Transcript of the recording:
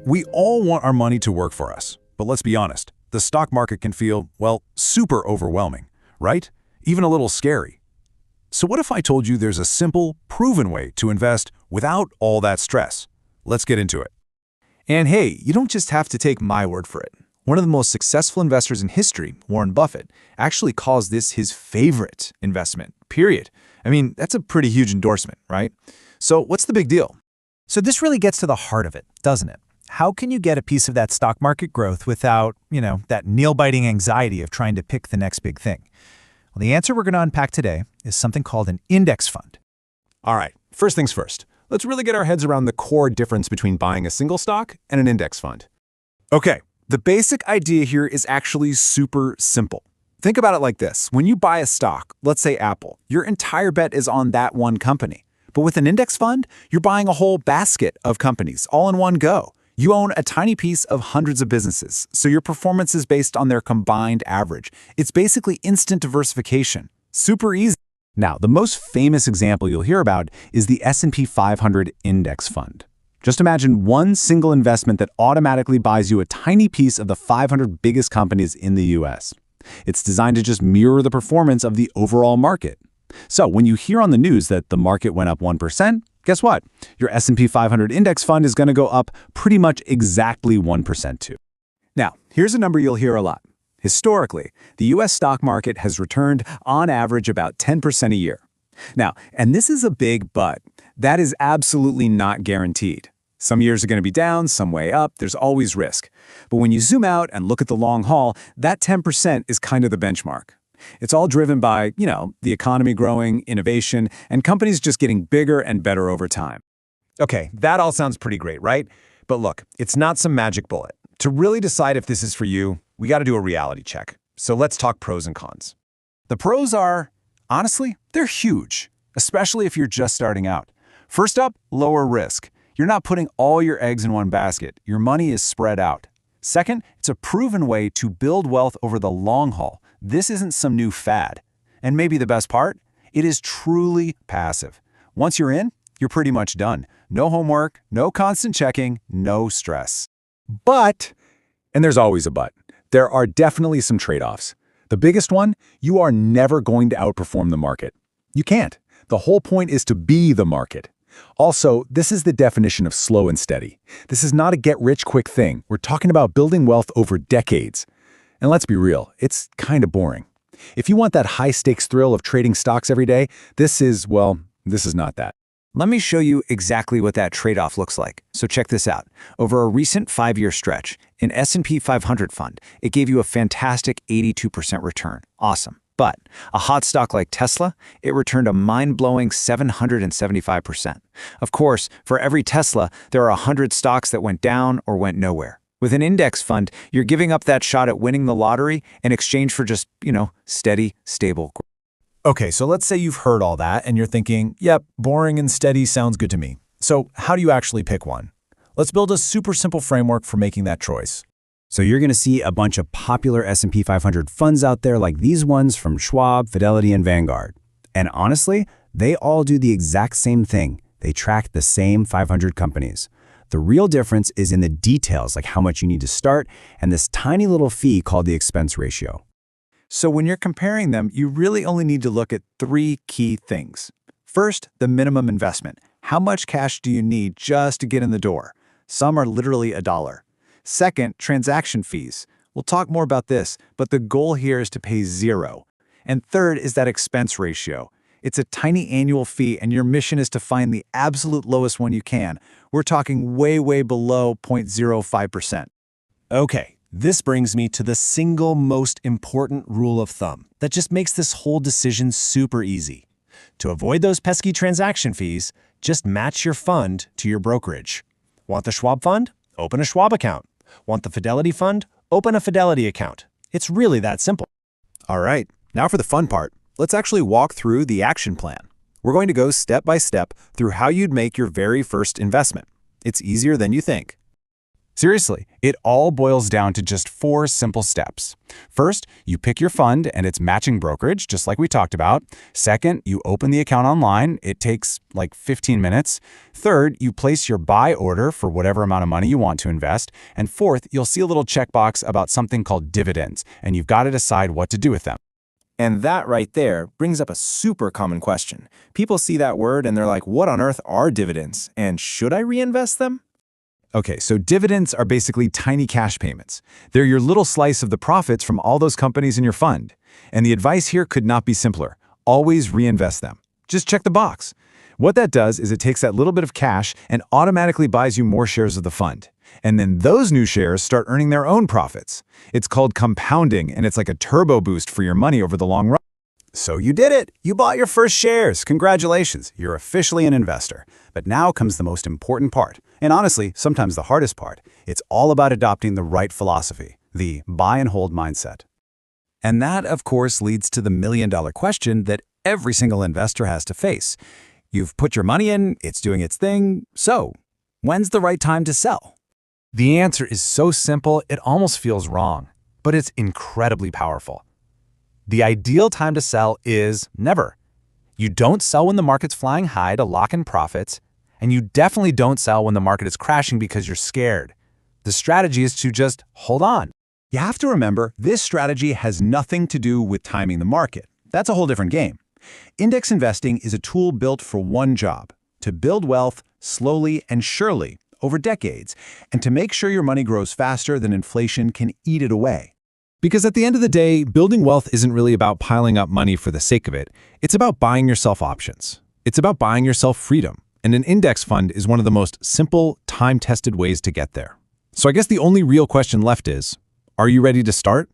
We all want our money to work for us. But let's be honest, the stock market can feel, well, super overwhelming, right? Even a little scary. So what if I told you there's a simple, proven way to invest without all that stress? Let's get into it. And hey, you don't just have to take my word for it. One of the most successful investors in history, Warren Buffett, actually calls this his favorite investment, period. I mean, that's a pretty huge endorsement, right? So what's the big deal? So this really gets to the heart of it, doesn't it? How can you get a piece of that stock market growth without, that nail-biting anxiety of trying to pick the next big thing? Well, the answer we're going to unpack today is something called an index fund. All right, first things first. Let's really get our heads around the core difference between buying a single stock and an index fund. Okay, the basic idea here is actually super simple. Think about it like this. When you buy a stock, let's say Apple, your entire bet is on that one company. But with an index fund, you're buying a whole basket of companies all in one go. You own a tiny piece of hundreds of businesses, so your performance is based on their combined average. It's basically instant diversification. Super easy. Now, the most famous example you'll hear about is the S&P 500 index fund. Just imagine one single investment that automatically buys you a tiny piece of the 500 biggest companies in the US. It's designed to just mirror the performance of the overall market. So when you hear on the news that the market went up 1%, guess what? Your S&P 500 index fund is going to go up pretty much exactly 1% too. Now, here's a number you'll hear a lot. Historically, the US stock market has returned on average about 10% a year. Now, and this is a big but, that is absolutely not guaranteed. Some years are going to be down, some way up, there's always risk. But when you zoom out and look at the long haul, that 10% is kind of the benchmark. It's all driven by, the economy growing, innovation, and companies just getting bigger and better over time. Okay, that all sounds pretty great, right? But look, it's not some magic bullet. To really decide if this is for you, we got to do a reality check. So let's talk pros and cons. The pros are, honestly, they're huge, especially if you're just starting out. First up, lower risk. You're not putting all your eggs in one basket. Your money is spread out. Second, it's a proven way to build wealth over the long haul. This isn't some new fad. And maybe the best part, it is truly passive. Once you're in, you're pretty much done. No homework, no constant checking, no stress. But, and there's always a but, there are definitely some trade-offs. The biggest one, you are never going to outperform the market. You can't. The whole point is to be the market. Also, this is the definition of slow and steady. This is not a get-rich-quick thing. We're talking about building wealth over decades. And let's be real, it's kind of boring. If you want that high-stakes thrill of trading stocks every day, this is not that. Let me show you exactly what that trade-off looks like. So check this out. Over a recent 5-year stretch, an S&P 500 fund, it gave you a fantastic 82% return. Awesome. But a hot stock like Tesla, it returned a mind-blowing 775%. Of course, for every Tesla, there are 100 stocks that went down or went nowhere. With an index fund, you're giving up that shot at winning the lottery in exchange for just, steady, stable growth. Okay, so let's say you've heard all that and you're thinking, yep, boring and steady sounds good to me. So how do you actually pick one? Let's build a super simple framework for making that choice. So you're going to see a bunch of popular S&P 500 funds out there like these ones from Schwab, Fidelity, and Vanguard. And honestly, they all do the exact same thing. They track the same 500 companies. The real difference is in the details, like how much you need to start and this tiny little fee called the expense ratio. So when you're comparing them, you really only need to look at 3 key things. First, the minimum investment. How much cash do you need just to get in the door? Some are literally $1. Second, transaction fees. We'll talk more about this, but the goal here is to pay 0. And third is that expense ratio. It's a tiny annual fee, and your mission is to find the absolute lowest one you can. We're talking way, way below 0.05%. Okay, this brings me to the single most important rule of thumb that just makes this whole decision super easy. To avoid those pesky transaction fees, just match your fund to your brokerage. Want the Schwab fund? Open a Schwab account. Want the Fidelity fund? Open a Fidelity account. It's really that simple. All right, now for the fun part. Let's actually walk through the action plan. We're going to go step by step through how you'd make your very first investment. It's easier than you think. Seriously, it all boils down to just 4 simple steps. First, you pick your fund and its matching brokerage, just like we talked about. Second, you open the account online. It takes like 15 minutes. Third, you place your buy order for whatever amount of money you want to invest. And fourth, you'll see a little checkbox about something called dividends, and you've got to decide what to do with them. And that right there brings up a super common question. People see that word and they're like, what on earth are dividends? And should I reinvest them? Okay, so dividends are basically tiny cash payments. They're your little slice of the profits from all those companies in your fund. And the advice here could not be simpler. Always reinvest them. Just check the box. What that does is it takes that little bit of cash and automatically buys you more shares of the fund. And then those new shares start earning their own profits. It's called compounding, and it's like a turbo boost for your money over the long run. So you did it! You bought your first shares! Congratulations! You're officially an investor. But now comes the most important part, and honestly, sometimes the hardest part. It's all about adopting the right philosophy, the buy and hold mindset. And that, of course, leads to the million-dollar question that every single investor has to face. You've put your money in, it's doing its thing, so when's the right time to sell? The answer is so simple, it almost feels wrong, but it's incredibly powerful. The ideal time to sell is never. You don't sell when the market's flying high to lock in profits, and you definitely don't sell when the market is crashing because you're scared. The strategy is to just hold on. You have to remember, this strategy has nothing to do with timing the market. That's a whole different game. Index investing is a tool built for one job: to build wealth slowly and surely over decades, and to make sure your money grows faster than inflation can eat it away. Because at the end of the day, building wealth isn't really about piling up money for the sake of it. It's about buying yourself options. It's about buying yourself freedom. And an index fund is one of the most simple, time-tested ways to get there. So I guess the only real question left is, are you ready to start?